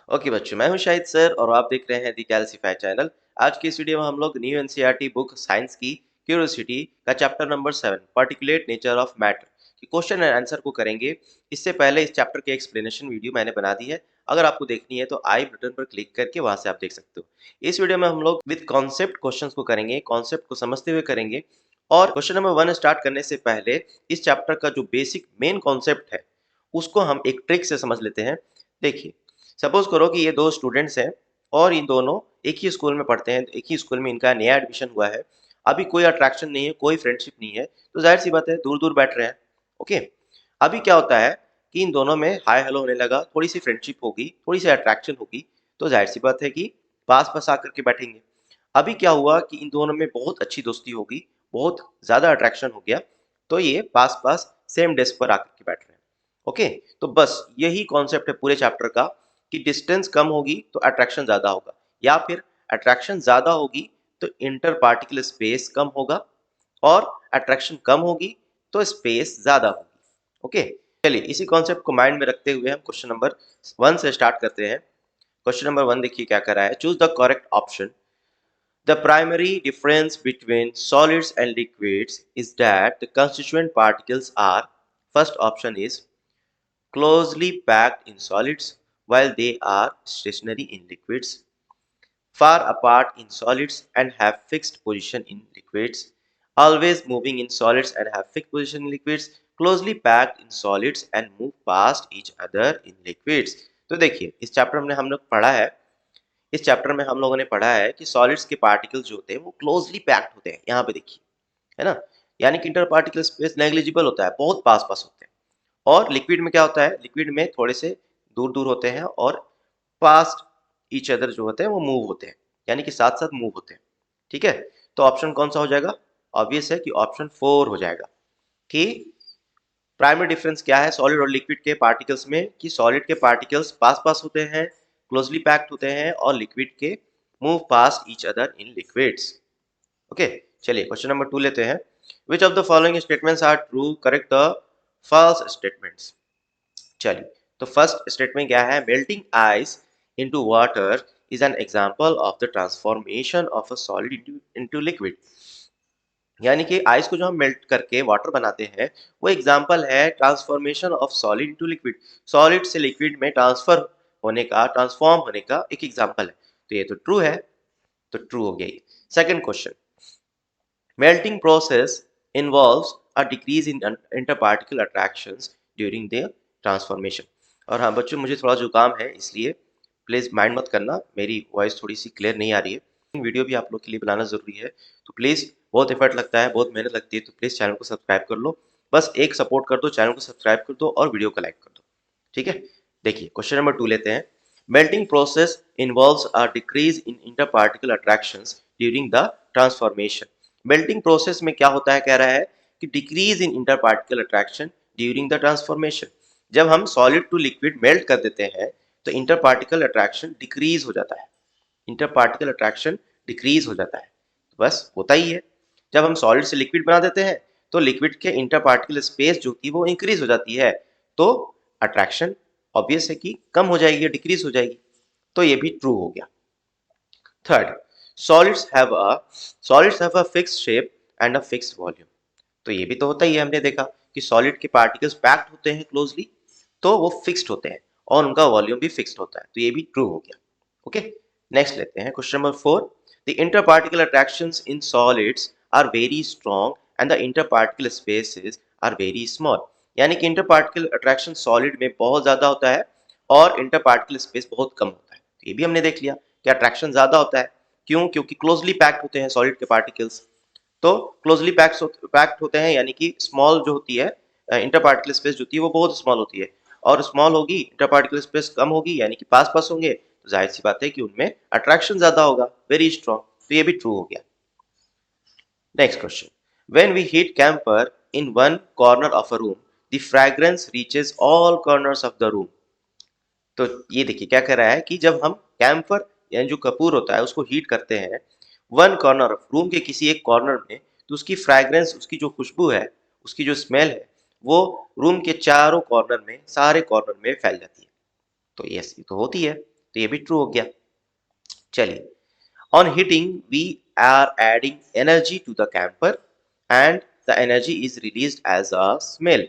Okay बच्चों, मैं हूं शाहिद सर और आप देख रहे हैं दी कैल्सीफाई चैनल। आज की इस वीडियो में हम लोग न्यू एनसीईआरटी बुक साइंस की क्यूरियोसिटी का chapter number 7 particulate nature of matter की क्वेश्चन एंड आंसर को करेंगे। इससे पहले इस चैप्टर की एक्सप्लेनेशन वीडियो मैंने बना दी है। अगर आपको देखनी है तो आई बटन पर क्लिक करके वहां से आप देख सकते हो। इस वीडियो में हम लोग विद कॉन्सेप्ट क्वेश्चंस को करेंगे, कॉन्सेप्ट को समझते हुए करेंगे। और क्वेश्चन नंबर 1 स्टार्ट करने से पहले इस चैप्टर का जो बेसिक मेन कॉन्सेप्ट है उसको हम एक ट्रिक से समझ लेते हैं। देखिए, सपोज करो कि ये दो स्टूडेंट्स हैं और इन दोनों एक ही स्कूल में पढ़ते हैं, एक ही स्कूल में इनका नया एडमिशन हुआ है। अभी कोई अट्रैक्शन नहीं है, कोई फ्रेंडशिप नहीं है, तो जाहिर सी बात है दूर दूर बैठ रहे हैं। ओके, अभी क्या होता है कि इन दोनों में हाय हेलो होने लगा, थोड़ी सी फ्रेंडशिप होगी, थोड़ी सी अट्रैक्शन होगी, तो जाहिर सी बात है कि पास पास आकर के बैठेंगे। अभी क्या हुआ कि इन दोनों में बहुत अच्छी दोस्ती होगी, बहुत ज्यादा अट्रैक्शन हो गया, तो ये पास पास सेम डेस्क पर आकर के बैठ रहे हैं। ओके, तो बस यही कॉन्सेप्ट है पूरे चैप्टर का कि डिस्टेंस कम होगी तो अट्रैक्शन ज्यादा होगा, या फिर अट्रैक्शन ज्यादा होगी तो इंटर पार्टिकल स्पेस कम होगा, और अट्रैक्शन कम होगी तो स्पेस ज्यादा होगी। ओके, चलिए इसी कॉन्सेप्ट को माइंड में रखते हुए हम क्वेश्चन नंबर 1 से स्टार्ट करते हैं। क्वेश्चन नंबर 1 देखिए क्या कर रहा है। Choose the correct option. The primary difference between solids and liquids is that the constituent particles are, first option is closely packed in solids while they are stationary in liquids, far apart in solids and have fixed position in liquids, always moving in solids and have fixed position in liquids, closely packed in solids and move past each other in liquids। तो देखिए, इस chapter में हम लोग पढ़ा है, इस chapter में हम लोगों ने पढ़ा है कि सॉलिड्स के पार्टिकल्स जो होते हैं वो क्लोजली पैक्ड होते हैं। यहाँ पे देखिए, है ना, यानी कि इंटर पार्टिकल स्पेस नेग्लिजिबल होता है, बहुत पास पास होते हैं। और लिक्विड में क्या होता है, लिक्विड में थोड़े से दूर दूर होते हैं और पास्ट ईच अदर जो होते हैं वो मूव होते हैं, यानी कि साथ साथ मूव होते हैं। ठीक है, तो ऑप्शन कौन सा हो जाएगा? ऑब्वियस है कि ऑप्शन 4 हो जाएगा। कि प्राइमरी डिफरेंस क्या है सॉलिड और लिक्विड के पार्टिकल्स में, कि सॉलिड के पार्टिकल्स पास पास होते हैं, क्लोजली पैक्ड होते हैं, और लिक्विड के move past each other in liquids. Okay, चलिए क्वेश्चन नंबर 2 लेते हैं। Which of the following statements are true, correct the false statements. चलिए, तो फर्स्ट स्टेटमेंट क्या है? Melting ice into water is an example of the transformation of a solid into liquid. यानी कि ice को जो हम मेल्ट करके वाटर बनाते हैं वो एग्जांपल है transformation of solid into liquid. Solid से लिक्विड में ट्रांसफर होने का, ट्रांसफॉर्म होने का एक एग्जांपल है। तो ये तो ट्रू है, तो ट्रू हो गया ये। Second question, melting process involves a decrease in interparticle attractions during their transformation। और हाँ बच्चों, मुझे थोड़ा जुकाम है, इसलिए प्लीज़ माइंड मत करना, मेरी वॉइस थोड़ी सी क्लियर नहीं आ रही है। वीडियो भी आप लोग के लिए बनाना ज़रूरी है, तो प्लीज़, बहुत एफर्ट लगता है, बहुत मेहनत लगती है, तो प्लीज़ चैनल को सब्सक्राइब कर लो। बस एक सपोर्ट कर दो, चैनल को सब्सक्राइब कर दो और वीडियो को लाइक कर दो। ठीक है, देखिए क्वेश्चन नंबर 2 लेते हैं। Melting process involves a decrease in interparticle attractions during the transformation. Melting process में क्या होता है, कह रहा है कि decrease in interparticle attraction during the transformation. जब हम सॉलिड टू लिक्विड मेल्ट कर देते हैं तो इंटरपार्टिकल अट्रैक्शन डिक्रीज हो जाता है, इंटरपार्टिकल अट्रैक्शन डिक्रीज हो जाता है। बस होता ही है, जब हम सॉलिड से लिक्विड बना देते हैं तो लिक्विड के इंटरपार्टिकल स्पेस जो थी वो इंक्रीज हो जाती है, तो अट्रैक्शन ऑब्वियस है कि कम हो जाएगी, डिक्रीज हो जाएगी। तो ये भी ट्रू हो गया। Third, solids have a solids have a fixed shape and a fixed volume। तो ये भी तो होता ही है, हमने देखा कि सॉलिड के पार्टिकल्स पैक्ड होते हैं क्लोजली, तो वो फिक्स्ड होते हैं और उनका वॉल्यूम भी फिक्स्ड होता है, तो ये भी ट्रू हो गया। ओके, नेक्स्ट लेते हैं question number 4। The interparticle attractions in solids are very strong and the interparticle spaces are very small. यानी कि इंटरपार्टिकल अट्रैक्शन सॉलिड में बहुत ज्यादा होता है और इंटरपार्टिकल स्पेस बहुत कम होता है। तो ये भी हमने देख लिया कि अट्रैक्शन ज्यादा होता है, क्यों? क्योंकि क्लोजली पैक्ड होते हैं सॉलिड के पार्टिकल्स। तो क्लोजली पैक्ड होते हैं, यानी कि स्मॉल जो होती है इंटरपार्टिकल स्पेस जो होती है वो बहुत स्मॉल होती है, और स्मॉल होगी इंटरपार्टिकल स्पेस कम होगी, यानी कि पास पास होंगे, तो जाहिर सी बात है कि उनमें अट्रैक्शन ज्यादा होगा, वेरी स्ट्रॉन्ग। तो ये भी ट्रू हो गया। Next question, when we heat camphor in one corner of a room the fragrance reaches all corners of the room. तो ये देखिए क्या कह रहा है कि जब हम कैम्फर यानी जो कपूर होता है उसको हीट करते हैं वन कॉर्नर ऑफ रूम के किसी एक कॉर्नर में, तो उसकी फ्रैग्रेंस, उसकी जो खुशबू है, उसकी जो स्मेल है, वो रूम के चारों कॉर्नर में, सारे कॉर्नर में फैल जाती है। तो यस, ये तो होती है। तो ये भी ट्रू हो गया। चलिए, on heating we are adding energy to the camphor and the energy is released as a smell.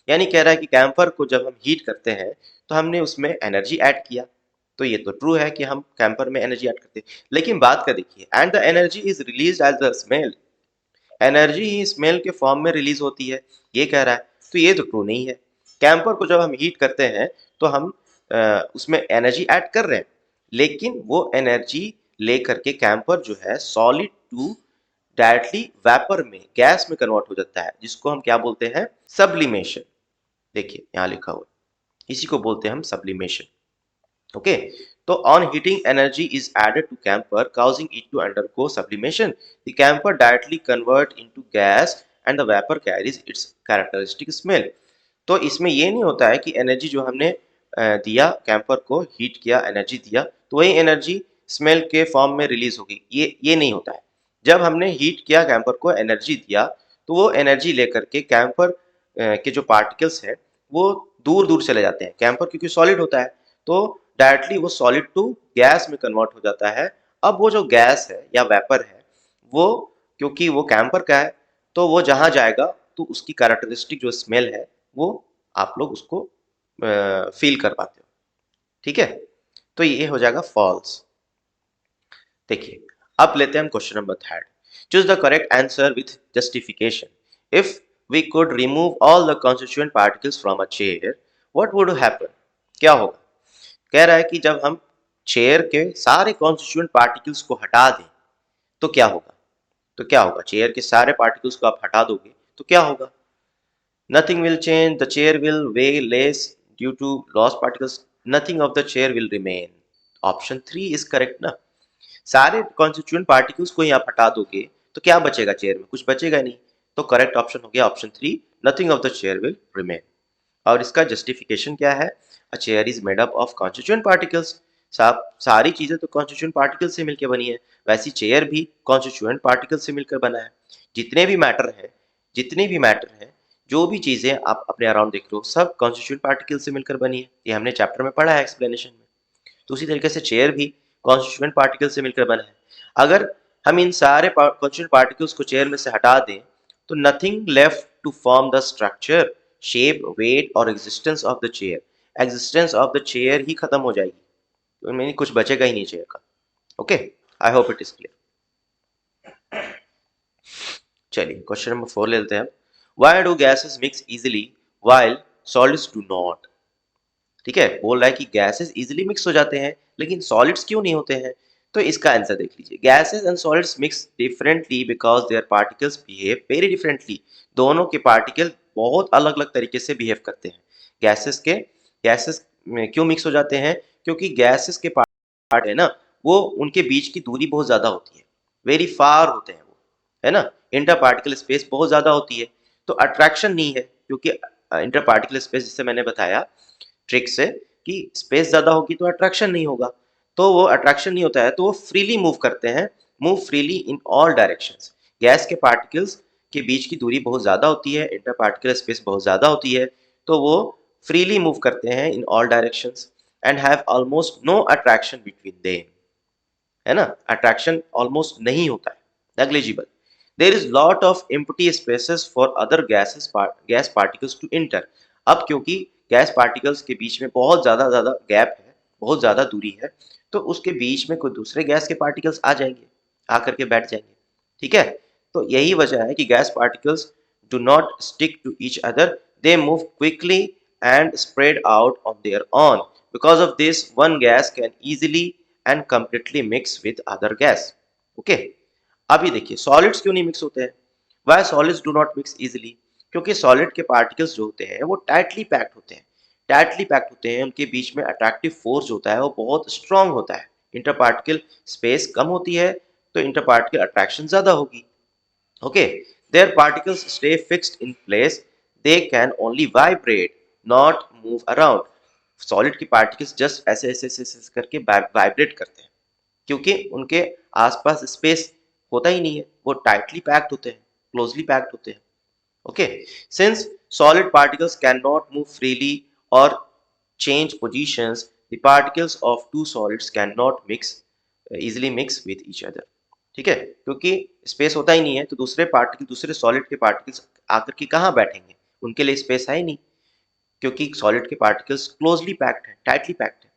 यानी कह रहा है कि कैंपर को जब हम हीट करते हैं तो हमने उसमें एनर्जी ऐड किया, तो ये तो ट्रू है कि हम कैंपर में एनर्जी ऐड करते हैं। लेकिन बात का देखिए, and the energy is released as a smell, energy ही स्मेल के फॉर्म में रिलीज होती है, ये कह रहा है। तो ये तो ट्रू नहीं है। कैंपर को जब हम हीट करते हैं तो हम उसमें एनर्जी ऐड कर रहे हैं, लेकिन वो एनर्जी लेकर के कैंपर जो है सॉलिड टू डायरेक्टली वेपर में, गैस में कन्वर्ट हो जाता है, जिसको हम क्या बोलते हैं, सब्लिमेशन। देखिए यहाँ लिखा हुआ, इसी को बोलते हैं हम सब्लिमेशन। ओके, तो on heating energy is added to camphor causing it to undergo sublimation. The camphor directly convert into gas and the vapor carries its characteristic smell. तो इसमें ये नहीं होता है कि एनर्जी जो हमने दिया, कैंपर को हीट किया, एनर्जी दिया, तो वही एनर्जी स्मेल के फॉर्म में रिलीज होगी, ये नहीं होता है। जब हमने हीट किया, कैंपर को एनर्जी दिया, तो वो एनर्जी लेकर के कैंपर के जो पार्टिकल्स हैं वो दूर दूर चले जाते हैं। कैंपर क्योंकि सॉलिड होता है तो डायरेक्टली वो सॉलिड टू गैस में कन्वर्ट हो जाता है। अब वो जो गैस है या वेपर है, वो क्योंकि वो कैंपर का है, तो वो जहां जाएगा तो उसकी कैरेक्टरिस्टिक जो स्मेल है वो आप लोग उसको फील कर पाते हो। ठीक है, तो ये हो जाएगा फॉल्स। देखिए, अब लेते हैं हम question number 3। Choose the correct answer with justification. If we could remove all the constituent particles from a chair, what would happen? क्या होगा? कह रहा है कि जब हम चेयर के सारे कॉन्स्टिट्यूएंट पार्टिकल्स को हटा दें तो क्या होगा? तो क्या होगा? चेयर के सारे पार्टिकल्स को आप हटा दोगे तो क्या होगा? Nothing will change, the chair will weigh less due to lost particles, nothing of the chair will remain. Option 3 is correct ना? सारे कॉन्स्टिट्यूएंट पार्टिकल्स को ही आप हटा दोगे तो क्या बचेगा चेयर में? कुछ बचेगा नहीं। तो करेक्ट ऑप्शन हो गया option 3, nothing of the chair will remain. और इसका जस्टिफिकेशन क्या है? A chair is made up of constituent particles. सारी चीजें तो कॉन्स्टिट्यूएंट पार्टिकल से मिलकर बनी है, वैसी चेयर भी कॉन्स्टिट्यूएंट पार्टिकल से मिलकर बना है। जितने भी मैटर है, जितने भी मैटर है, जो भी चीजें आप अपने अराउंड देख रहे हो, सब कॉन्स्टिट्यूएंट पार्टिकल से मिलकर बनी है। ये हमने चैप्टर में पढ़ा है एक्सप्लेनेशन में। तो उसी तरीके से चेयर भी कॉन्स्टिट्यूएंट पार्टिकल से मिलकर बना है। अगर हम इन सारे कॉन्स्टिट्यूएंट पार्टिकल्स को चेयर में से हटा दें तो nothing left to form the structure, shape, weight और existence of the chair. Existence of the chair ही खत्म हो जाएगी, तो इनमें कुछ बचेगा ही नहीं चेयर का। Okay, I hope it is clear. चलिए क्वेश्चन नंबर 4 ले लेते हैं। Why do gases mix easily while solids do not? ठीक है, बोल रहा है कि गैसेस इजीली मिक्स हो जाते हैं लेकिन सॉलिड्स क्यों नहीं होते हैं? तो इसका आंसर देख लीजिए। Gases and solids mix differently because there particles behave very differently. दोनों के पार्टिकल बहुत अलग अलग तरीके से बिहेव करते हैं। गैसेस में क्यों मिक्स हो जाते हैं? क्योंकि गैसेस के पार्ट है ना, वो उनके बीच की दूरी बहुत ज्यादा होती है, वेरी फार होते हैं वो, है ना। इंटर पार्टिकल स्पेस बहुत ज्यादा होती है, तो अट्रैक्शन नहीं है, क्योंकि इंटर पार्टिकल स्पेस, जिससे मैंने बताया ट्रिक से कि स्पेस ज्यादा होगी तो अट्रैक्शन नहीं होगा, तो वो अट्रैक्शन नहीं होता है तो वो फ्रीली मूव करते हैं, move freely in all directions. Gas के पार्टिकल्स के बीच की दूरी बहुत ज्यादा होती है, इंटर पार्टिकल स्पेस बहुत ज्यादा होती है, तो वो फ्रीली मूव करते हैं in all directions and have almost no attraction between them, है ना। अट्रैक्शन ऑलमोस्ट नहीं होता है, negligible. There is lot of empty spaces for other gas particles to enter. अब क्योंकि गैस पार्टिकल्स के बीच में बहुत ज्यादा गैप है, बहुत ज्यादा दूरी है, तो उसके बीच में कोई दूसरे गैस के पार्टिकल्स आ जाएंगे, आकर के बैठ जाएंगे। ठीक है, तो यही वजह है कि gas particles do not stick to each other, they move quickly and spread out on their own. Because of this one gas can easily and completely mix with other gas. Okay, अभी देखिए solids क्यों नहीं mix होते हैं? Why solids do not mix easily? क्योंकि solid के particles जो होते हैं वो टाइटली पैक्ड होते हैं, टाइटली पैक्ड होते हैं, उनके बीच में अट्रैक्टिव फोर्स होता है वो बहुत स्ट्रांग होता है। इंटर पार्टिकल स्पेस कम होती है तो इंटर पार्टिकल अट्रैक्शन ज्यादा होगी। Okay, there particles stay fixed in place, they can only vibrate not move around. Solid की पार्टिकल्स जस्ट ऐसे ऐसे ऐसे ऐसे करके वाइब्रेट करते हैं, क्योंकि उनके आसपास स्पेस होता ही नहीं है, वो टाइटली पैक्ड होते हैं, क्लोजली पैक्ड होते हैं। Okay, since solid particles cannot move freely or change positions, the particles of two solids can not mix easily mix with each other. ठीक है, क्योंकि स्पेस होता ही नहीं है तो दूसरे सॉलिड के पार्टिकल्स आकर के कहाँ बैठेंगे, उनके लिए स्पेस है ही नहीं, क्योंकि सॉलिड के पार्टिकल्स क्लोजली पैक्ड है, टाइटली पैक्ड है।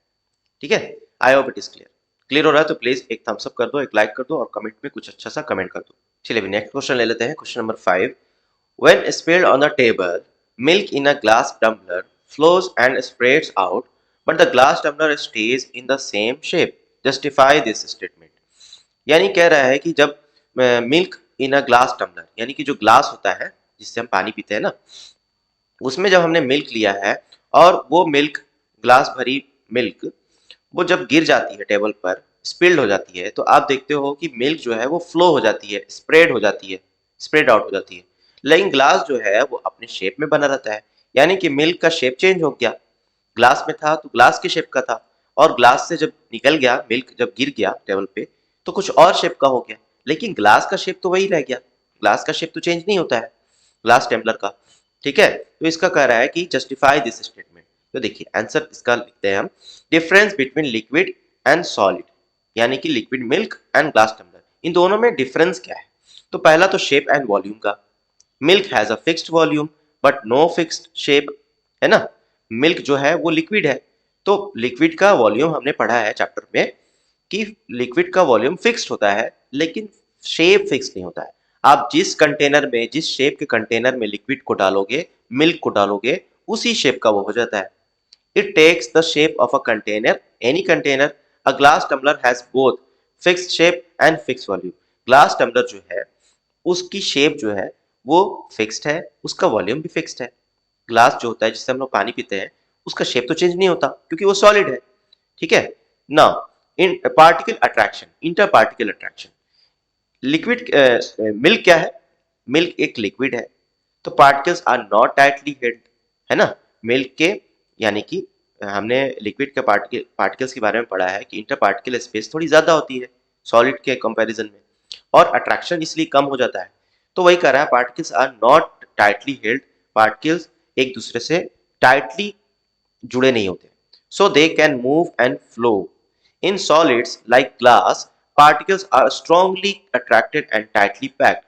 ठीक है, I hope it is clear. Clear हो रहा है तो प्लीज एक थम्स अप कर दो, एक लाइक कर दो और कमेंट में कुछ अच्छा सा कमेंट कर दो। चलिए नेक्स्ट क्वेश्चन ले लेते हैं, question number 5। When spilled on the table, milk in a glass tumbler flows and spreads out, but the glass tumbler stays in the same shape. Justify this statement. यानी कह रहा है कि जब milk in a glass tumbler, यानी कि जो glass होता है जिससे हम पानी पीते हैं ना, उसमें जब हमने मिल्क लिया है और वो मिल्क, ग्लास भरी मिल्क, वो जब गिर जाती है टेबल पर, स्पिल्ड हो जाती है, तो आप देखते हो कि मिल्क जो है वो फ्लो हो जाती है, स्प्रेड हो जाती है, स्प्रेड आउट हो जाती है। लेकिन ग्लास जो है वो अपने शेप में बना रहता है, यानी कि मिल्क का शेप चेंज हो गया। ग्लास में था तो ग्लास के शेप का था, और ग्लास से जब निकल गया, मिल्क जब गिर गया टेबल पे, तो कुछ और शेप का हो गया। लेकिन ग्लास का शेप तो वही रह गया, ग्लास का शेप तो चेंज नहीं होता है ग्लास टेम्पलर का। ठीक है, तो इसका कह रहा है कि जस्टिफाई दिस स्टेटमेंट। तो देखिए आंसर इसका लिखते हैं हम, difference between liquid and solid, यानी कि liquid milk and glass tumbler, इन दोनों में डिफरेंस क्या है। तो पहला तो शेप एंड वॉल्यूम का, milk has a fixed volume but no fixed shape, है ना। मिल्क जो है वो लिक्विड है, तो लिक्विड का वॉल्यूम हमने पढ़ा है चैप्टर में कि लिक्विड का वॉल्यूम फिक्स्ड होता है लेकिन शेप फिक्स नहीं होता है। आप जिस कंटेनर में, जिस शेप के कंटेनर में लिक्विड को डालोगे, मिल्क को डालोगे, उसी शेप का वो हो जाता है। It takes the shape of a container, any container. A glass tumbler has both fixed shape and fixed volume. Glass tumbler जो है उसकी शेप जो है वो फिक्स्ड है, उसका वॉल्यूम भी फिक्स्ड है। ग्लास जो होता है जिससे हम लोग पानी पीते हैं, उसका शेप तो चेंज नहीं होता क्योंकि वो सॉलिड है। ठीक है ना। In particle attraction, inter particle attraction, liquid milk क्या है, मिल्क एक लिक्विड है, तो particles are not tightly held, है ना। मिल्क के, यानी कि हमने लिक्विड के पार्टिकल्स के बारे में पढ़ा है कि इंटर पार्टिकल स्पेस थोड़ी ज्यादा होती है सॉलिड के कंपैरिजन में, और अट्रैक्शन इसलिए कम हो जाता है। तो वही कह रहा है, particles are not tightly held, particles एक दूसरे से टाइटली जुड़े नहीं होते, so they can move and flow. In solids like glass, particles are strongly attracted and tightly packed.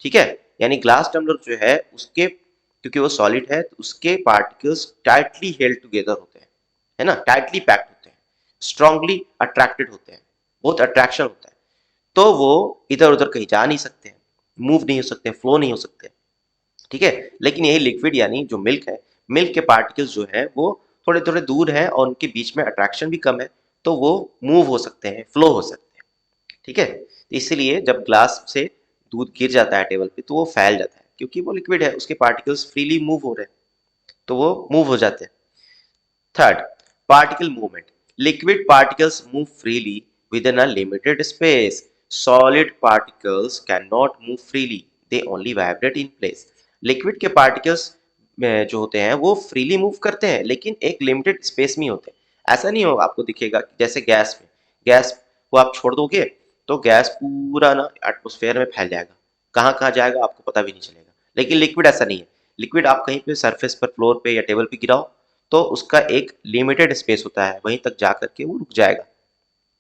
ठीक है, यानी ग्लास टम्बलर जो है उसके, क्योंकि वो सॉलिड है तो उसके पार्टिकल्स टाइटली हेल्ड टुगेदर होते हैं, है ना, टाइटली पैक्ड होते हैं, स्ट्रांगली अट्रैक्टेड होते हैं, बहुत अट्रैक्शन होता है, तो वो इधर उधर कहीं जा नहीं सकते हैं, मूव नहीं हो सकते, फ्लो नहीं हो सकते। ठीक है, लेकिन यही लिक्विड यानी जो मिल्क है, मिल्क के पार्टिकल्स जो है वो थोड़े थोड़े दूर हैं और उनके बीच में अट्रैक्शन भी कम है, तो वो मूव हो सकते हैं, फ्लो हो सकते हैं। ठीक है, तो इसीलिए जब ग्लास से दूध गिर जाता है टेबल पे तो वो फैल जाता है, क्योंकि वो लिक्विड है, उसके पार्टिकल्स फ्रीली मूव हो रहे हैं, तो वो मूव हो जाते हैं। Third, particle movement, liquid particles move freely with in a limited space, solid particles can not move freely, they only vibrate in place. Liquid के पार्टिकल्स जो होते हैं वो फ्रीली मूव करते हैं लेकिन एक लिमिटेड स्पेस में होते हैं। ऐसा नहीं होगा, आपको दिखेगा जैसे गैस में, गैस को आप छोड़ दोगे तो गैस पूरा ना एटमोस्फेयर में फैल जाएगा, कहाँ कहाँ जाएगा आपको पता भी नहीं चलेगा। लेकिन लिक्विड ऐसा नहीं है, लिक्विड आप कहीं पे सरफेस पर, फ्लोर पे या टेबल पे गिराओ तो उसका एक लिमिटेड स्पेस होता है, वहीं तक जा करके वो रुक जाएगा।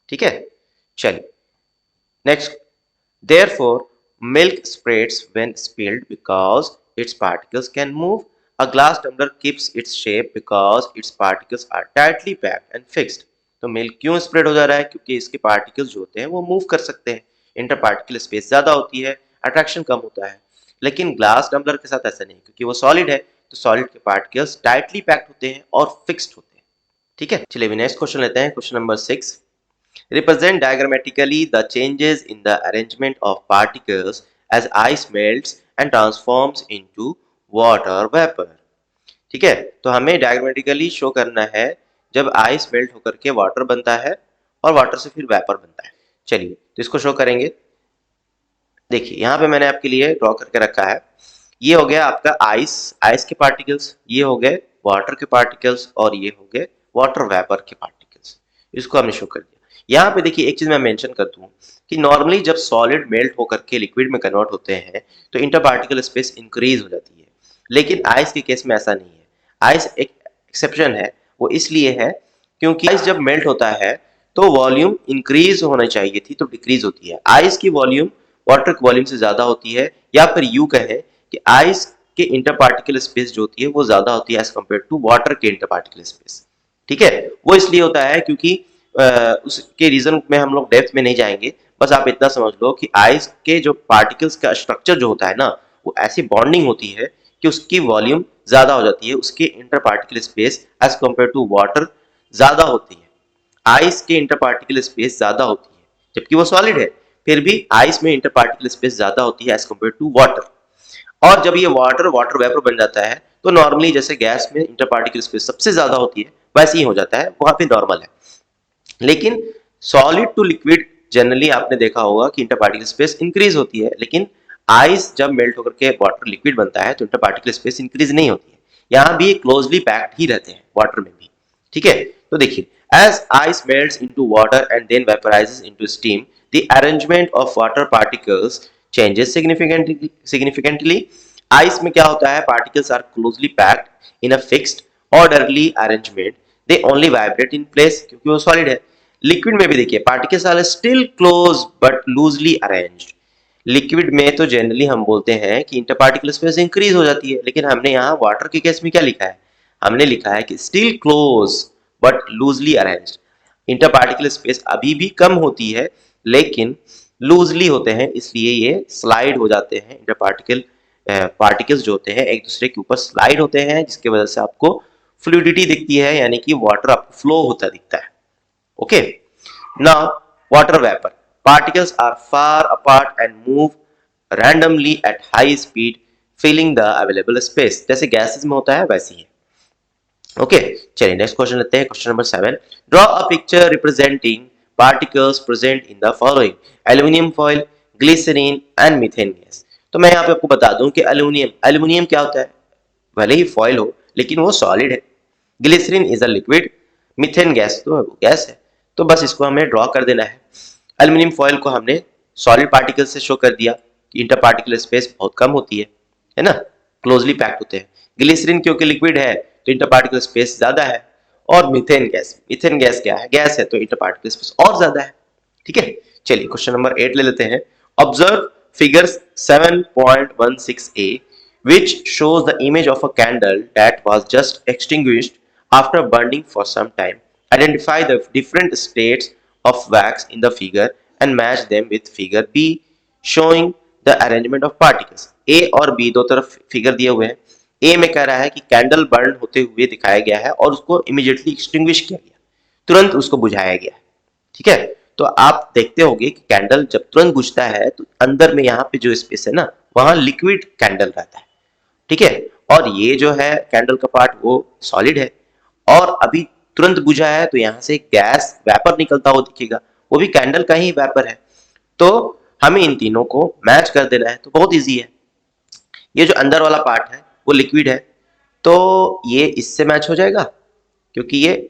ठीक है, चलिए next. Therefore, milk spreads when spilled because its particles can move. A glass tumbler keeps its shape because its particles are tightly packed and fixed. तो मिल्क क्यों स्प्रेड हो जा रहा है, क्योंकि इसके पार्टिकल्स जो होते हैं वो मूव कर सकते हैं, इंटर पार्टिकल स्पेस ज्यादा होती है, अट्रैक्शन कम होता है। लेकिन ग्लास टम्बलर के साथ ऐसा नहीं, क्योंकि वो सॉलिड है, तो सॉलिड के पार्टिकल्स टाइटली पैक्ड होते हैं और फिक्स्ड होते हैं। ठीक है, चलिए नेक्स्ट क्वेश्चन लेते हैं, question number 6। Represent diagrammatically the changes in the arrangement of particles as ice melts and transforms into water vapor. ठीक है, तो हमें डायग्रामेटिकली शो करना है जब आइस मेल्ट होकर के वाटर बनता है और वाटर से फिर वेपर बनता है। चलिए तो इसको शो करेंगे। देखिए यहाँ पे मैंने आपके लिए ड्रॉ करके रखा है, ये हो गया आपका आइस, आइस के पार्टिकल्स, ये हो गए वाटर के पार्टिकल्स, और ये हो गए वाटर वेपर के पार्टिकल्स। इसको हमने शो कर दिया। यहाँ पे देखिए एक चीज मैं मेंशन कर दूं कि नॉर्मली जब सॉलिड मेल्ट होकर के लिक्विड में कन्वर्ट होते हैं तो इंटर पार्टिकल स्पेस इंक्रीज हो जाती है, लेकिन आइस के केस में ऐसा नहीं है। आइस एक एक्सेप्शन है, वो इसलिए है क्योंकि आइस जब मेल्ट होता है तो वॉल्यूम इंक्रीज होना चाहिए थी, तो डिक्रीज होती है। आइस की वॉल्यूम वाटर के वॉल्यूम से ज्यादा होती है, या फिर यू कहें कि आइस के इंटरपार्टिकल स्पेस जो होती है वो ज्यादा होती है एज कम्पेयर टू वाटर के इंटरपार्टिकल स्पेस। ठीक है, वो इसलिए होता है क्योंकि उसके रीजन में हम लोग डेप्थ में नहीं जाएंगे, बस आप इतना समझ लो कि आइस के जो पार्टिकल्स का स्ट्रक्चर जो होता है ना, वो ऐसी बॉन्डिंग होती है कि उसकी वॉल्यूम ज्यादा हो जाती है, उसके inter particle space as compare to water ज्यादा होती है। आइस के इंटर पार्टिकल स्पेस ज्यादा होती है, जबकि वो सॉलिड है, फिर भी आइस में इंटर पार्टिकल स्पेस ज्यादा होती है एज कम्पेयर टू वाटर। और जब ये वाटर वाटर वेपर बन जाता है तो नॉर्मली जैसे गैस में इंटर पार्टिकल स्पेस सबसे ज्यादा होती है, वैसे ही हो जाता है, वहां पे नॉर्मल है। लेकिन सॉलिड टू लिक्विड जनरली आपने देखा होगा कि इंटर पार्टिकल स्पेस इंक्रीज होती है, लेकिन आइस जब मेल्ट होकर के वाटर लिक्विड बनता है तो इंटर पार्टिकल स्पेस इंक्रीज नहीं होती है। यहाँ भी क्लोजली पैक्ड ही रहते हैं वाटर में भी। ठीक है, तो देखिए, as ice melts into water and then vaporises into steam, the arrangement of water particles changes significantly. Ice में क्या होता है, particles are closely packed in a fixed orderly arrangement, they only vibrate in place, क्योंकि वो solid है। Liquid में भी देखिए, particles are still close but loosely arranged. Liquid में तो जनरली हम बोलते हैं कि इंटर पार्टिकल स्पेस इंक्रीज हो जाती है, लेकिन हमने यहाँ वाटर के केस में क्या लिखा है, हमने लिखा है कि still close but loosely arranged. Inter particle space अभी भी कम होती है, लेकिन लूजली होते हैं, इसलिए ये स्लाइड हो जाते हैं। इंटर पार्टिकल पार्टिकल्स जो होते हैं एक दूसरे के ऊपर स्लाइड होते हैं, जिसकी वजह से आपको फ्लूइडिटी दिखती है, यानी कि वाटर आपको फ्लो होता दिखता है। Okay, now water vapour particles are far apart and move randomly at high speed, filling the available space। जैसे गैसेस में होता है वैसे ही है। ओके, चलिए नेक्स्ट क्वेश्चन लेते हैं, question number 7। Draw a picture representing particles present in the following: aluminium foil, glycerine and methane gas. तो मैं यहाँ पे आपको बता दूं कि एल्यूमिनियम क्या होता है, भले ही फॉइल हो लेकिन वो सॉलिड है। Glycerine is a liquid, methane gas तो गैस है। तो बस इसको हमें ड्रॉ कर देना है। एल्यूमिनियम फॉइल को हमने सॉलिड पार्टिकल से शो कर दिया कि इंटर पार्टिकल स्पेस बहुत कम होती है ना, क्लोजली पैक्ड होते हैं। ग्लिसरीन क्योंकि लिक्विड है तो इंटर पार्टिकल स्पेस ज्यादा है। और मीथेन गैस क्या है, गैस है, तो इंटर पार्टिकल स्पेस और ज्यादा है। ठीक है, चलिए क्वेश्चन नंबर 8 ले लेते हैं। Observe figures 7.16a which shows the image of a candle that was just extinguished after burning for some time. Identify the different states of wax in the figure and match them with figure B showing the arrangement of particles। A और B दो तरफ figure दिए हुए हैं। A में कह रहा है कि कैंडल बर्न होते हुए दिखाया गया है और उसको इमीडिएटली एक्सटिंग्विश किया गया, तुरंत उसको बुझाया गया है। ठीक है, तो आप देखते होंगे कि कैंडल जब तुरंत बुझता है तो अंदर में यहाँ पे जो स्पेस है ना, वहां लिक्विड कैंडल रहता है। ठीक है, और ये जो है कैंडल का पार्ट वो सॉलिड है, और अभी तुरंत बुझा है तो यहाँ से गैस वेपर निकलता हुआ दिखेगा, वो भी कैंडल का ही वेपर है। तो हमें इन तीनों को मैच कर देना है, तो बहुत इजी है। ये जो अंदर वाला पार्ट है वो लिक्विड है, तो ये इससे मैच हो जाएगा, क्योंकि ये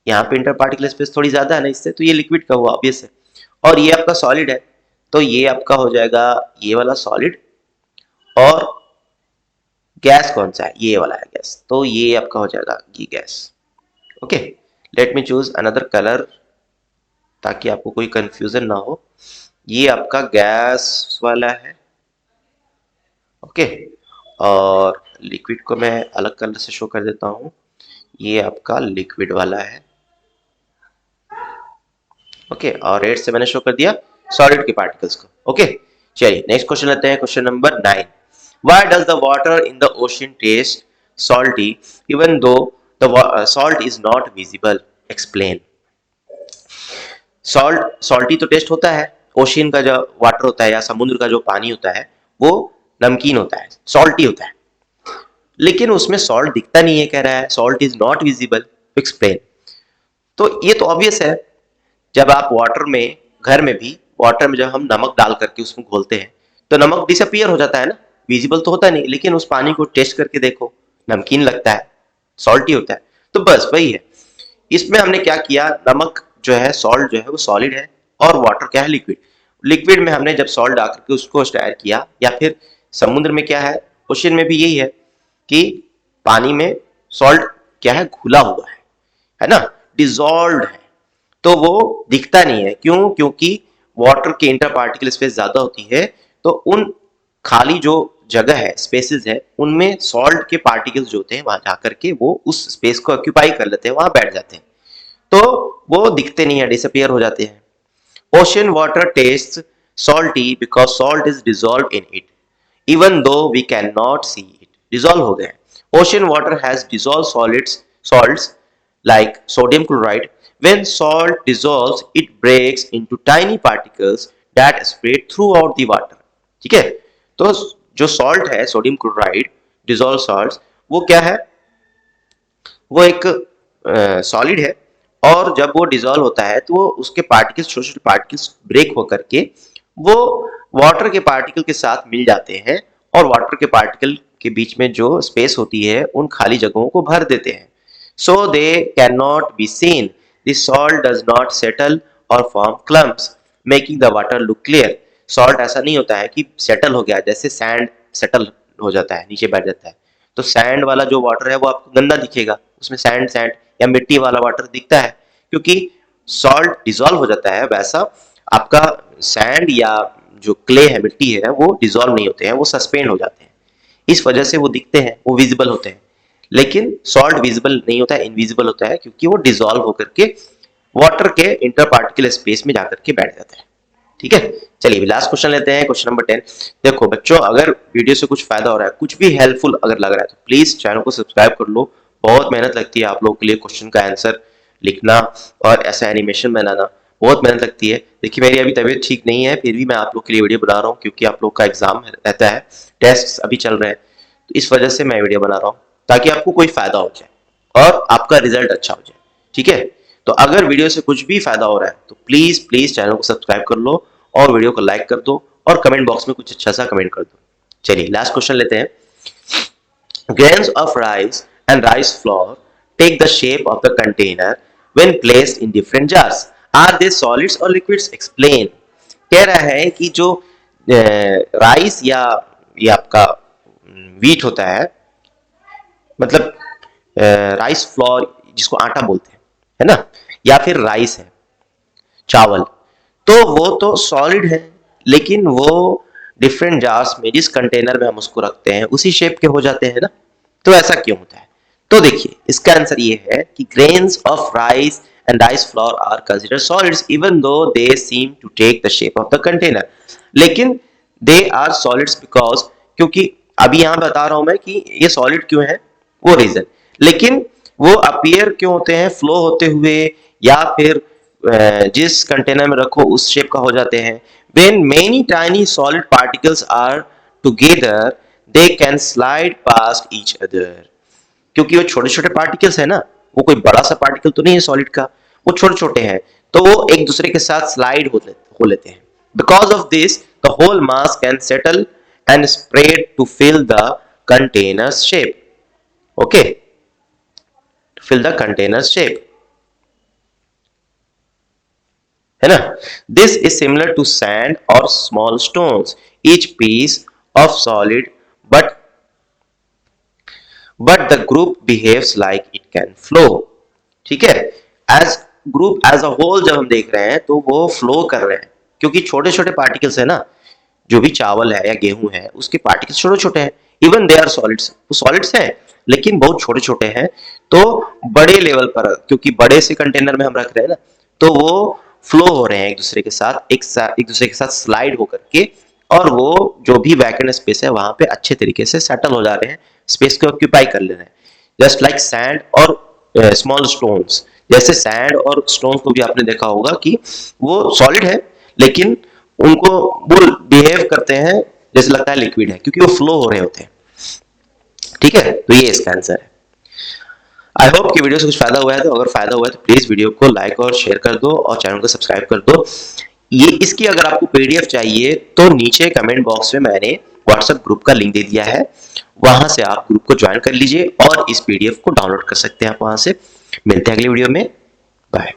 यहाँ पे इंटर पार्टिकल स्पेस थोड़ी ज्यादा है ना इससे, तो ये लिक्विड का हुआ ऑब्वियस है। और ये आपका सॉलिड है, तो ये आपका हो जाएगा ये वाला सॉलिड। और गैस कौन सा है, ये वाला है गैस, तो ये आपका हो जाएगा ये gas. Okay, let me choose another colour ताकि आपको कोई कंफ्यूजन ना हो। ये आपका गैस वाला है। ओके, और लिक्विड को मैं अलग कलर से शो कर देता हूं, ये आपका लिक्विड वाला है। ओके, और रेड से मैंने शो कर दिया सॉलिड के पार्टिकल्स को। ओके, चलिए नेक्स्ट क्वेश्चन लेते हैं, question number 9। Why does the water in the ocean taste salty even though the salt is not visible? Explain. Salty तो टेस्ट होता है, ओशियन का जो वाटर होता है या समुद्र का जो पानी होता है वो नमकीन होता है, सॉल्टी होता है, लेकिन उसमें सॉल्ट दिखता नहीं है। कह रहा है salt is not visible, explain. तो ये तो ऑब्वियस है, जब आप वाटर में, घर में भी वाटर में जब हम नमक डाल करके उसमें घोलते हैं तो नमक डिसअपियर हो जाता है ना, विजिबल तो होता नहीं, लेकिन उस पानी को टेस्ट करके देखो, नमकीन लगता है, सॉल्टी होता है। तो बस वही है, इसमें हमने क्या किया, नमक जो है, सॉल्ट जो है वो सॉलिड है, और वाटर क्या है, लिक्विड। लिक्विड में हमने जब सॉल्ट डाल करके उसको स्टायर किया, या फिर समुद्र में क्या है, ओशन में भी यही है कि पानी में सॉल्ट क्या है, घुला हुआ है ना, डिजॉल्व है तो वो दिखता नहीं है। क्यों? क्योंकि वाटर के इंटर पार्टिकल स्पेस ज्यादा होती है, तो उन खाली जो जगह है, स्पेसेस है, उनमें सॉल्ट के पार्टिकल्स जो होते हैं वहां जाकर के वो उस स्पेस को ऑक्यूपाई कर लेते हैं, वहां बैठ जाते हैं, तो वो दिखते नहीं है, डिसअपियर हो जाते हैं। Ocean water tastes salty because salt is dissolved in it, even though we cannot see it. Dissolve हो गए। Ocean water has dissolved salts like sodium chloride. When salt dissolves, it breaks into tiny particles that spread throughout the water. ठीक है? तो जो salt है, sodium chloride, dissolved salts, वो क्या है? वो एक सॉलिड है, और जब वो डिजोल्व होता है तो वो उसके पार्टिकल्स, छोटे छोटे पार्टिकल्स ब्रेक होकर के वो वाटर के पार्टिकल के साथ मिल जाते हैं, और वाटर के पार्टिकल के बीच में जो स्पेस होती है उन खाली जगहों को भर देते हैं। So they can not be seen, the salt does not settle और form clumps making the water look clear. Salt ऐसा नहीं होता है कि सेटल हो गया, जैसे सैंड सेटल हो जाता है, नीचे बैठ जाता है, तो सैंड वाला जो वाटर है वो आपको गंदा दिखेगा, उसमें सैंड सैंड या मिट्टी वाला वाटर दिखता है, क्योंकि सॉल्ट डिजोल्व हो जाता है। वैसा आपका सैंड या जो क्ले है, मिट्टी है, वो डिजोल्व नहीं होते हैं, वो सस्पेंड हो जाते हैं, इस वजह से वो दिखते हैं, वो विजिबल होते हैं। लेकिन सॉल्ट विजिबल नहीं होता है, इनविजिबल होता है, क्योंकि वो डिजोल्व होकर के वाटर के इंटर पार्टिकल स्पेस में जाकर के बैठ जाता है। ठीक है, चलिए लास्ट क्वेश्चन लेते हैं, क्वेश्चन नंबर 10। देखो बच्चों, अगर वीडियो से कुछ फायदा हो रहा है, कुछ भी हेल्पफुल अगर लग रहा है, तो प्लीज चैनल को सब्सक्राइब कर लो। बहुत मेहनत लगती है आप लोगों के लिए क्वेश्चन का आंसर लिखना और ऐसा एनिमेशन बनाना, बहुत मेहनत लगती है। देखिए मेरी अभी तबीयत ठीक नहीं है, फिर भी मैं आप लोग के लिए वीडियो बना रहा हूँ, क्योंकि आप लोग का एग्जाम रहता है, टेस्ट अभी चल रहे हैं, तो इस वजह से मैं वीडियो बना रहा हूँ, ताकि आपको कोई फायदा हो जाए और आपका रिजल्ट अच्छा हो जाए। ठीक है, तो अगर वीडियो से कुछ भी फायदा हो रहा है तो प्लीज प्लीज चैनल को सब्सक्राइब कर लो और वीडियो को लाइक कर दो और कमेंट बॉक्स में कुछ अच्छा सा कमेंट कर दो। चलिए लास्ट क्वेश्चन लेते हैं। Grains of rice and rice flour take the shape of the container when placed in different jars. Are they solids or liquids? Explain. कह रहा है कि जो राइस या ये आपका वीट होता है, मतलब राइस फ्लोर जिसको आटा बोलते हैं, है ना, या फिर राइस है, चावल, तो वो तो सॉलिड है, लेकिन वो डिफरेंट जार्स में, जिस कंटेनर में हम उसको रखते हैं, उसी शेप के हो जाते हैं ना। तो ऐसा क्यों होता है? तो देखिए इसका आंसर ये है कि grains of rice and rice flour are considered solids even though they seem to take the shape of the container. लेकिन दे आर सॉलिड्स बिकॉज, क्योंकि अभी यहां बता रहा हूं मैं कि ये सॉलिड क्यों है, वो रीजन, लेकिन वो अपीयर क्यों होते हैं, फ्लो होते हुए, या फिर जिस कंटेनर में रखो उस शेप का हो जाते हैं। When many tiny solid particles are together, they can slide past each other. क्योंकि वो छोटे छोटे पार्टिकल्स है ना, वो कोई बड़ा सा पार्टिकल तो नहीं है सॉलिड का, वो छोटे छोटे हैं, तो वो एक दूसरे के साथ स्लाइड हो लेते हैं। Because of this, the whole mass can settle and spread to fill the container's shape. Okay, to fill the container's shape. है ना? This is similar to sand or small stones, each piece of solid, but the group behaves like it can flow. ठीक है, as group as a whole जब हम देख रहे हैं तो वो फ्लो कर रहे हैं, क्योंकि छोटे छोटे पार्टिकल्स है ना, जो भी चावल है या गेहूं है उसके पार्टिकल्स छोटे छोटे हैं, इवन दे आर सॉलिड्स, वो सॉलिड्स हैं लेकिन बहुत छोटे छोटे हैं। तो बड़े लेवल पर, क्योंकि बड़े से कंटेनर में हम रख रहे हैं ना, तो वो फ्लो हो रहे हैं एक दूसरे के साथ, एक दूसरे के साथ स्लाइड होकर के, और वो जो भी वैकेंट स्पेस है वहां पे अच्छे तरीके से सेटल हो जा रहे हैं, स्पेस को ऑक्यूपाई कर ले रहे हैं। जस्ट लाइक सैंड और स्मॉल स्टोन्स, जैसे सैंड और स्टोन्स को भी आपने देखा होगा कि वो सॉलिड है, लेकिन उनको वो बिहेव करते हैं जैसे लगता है लिक्विड है, क्योंकि वो फ्लो हो रहे होते हैं। ठीक है, तो ये इसका आंसर है। आई होप कि वीडियो से कुछ फायदा हुआ है, तो अगर फायदा हुआ है तो प्लीज वीडियो को लाइक और शेयर कर दो और चैनल को सब्सक्राइब कर दो। ये इसकी अगर आपको पीडीएफ चाहिए तो नीचे कमेंट बॉक्स में मैंने व्हाट्सएप ग्रुप का लिंक दे दिया है, वहां से आप ग्रुप को ज्वाइन कर लीजिए और इस पीडीएफ को डाउनलोड कर सकते हैं आप वहां से। मिलते हैं अगली वीडियो में, बाय।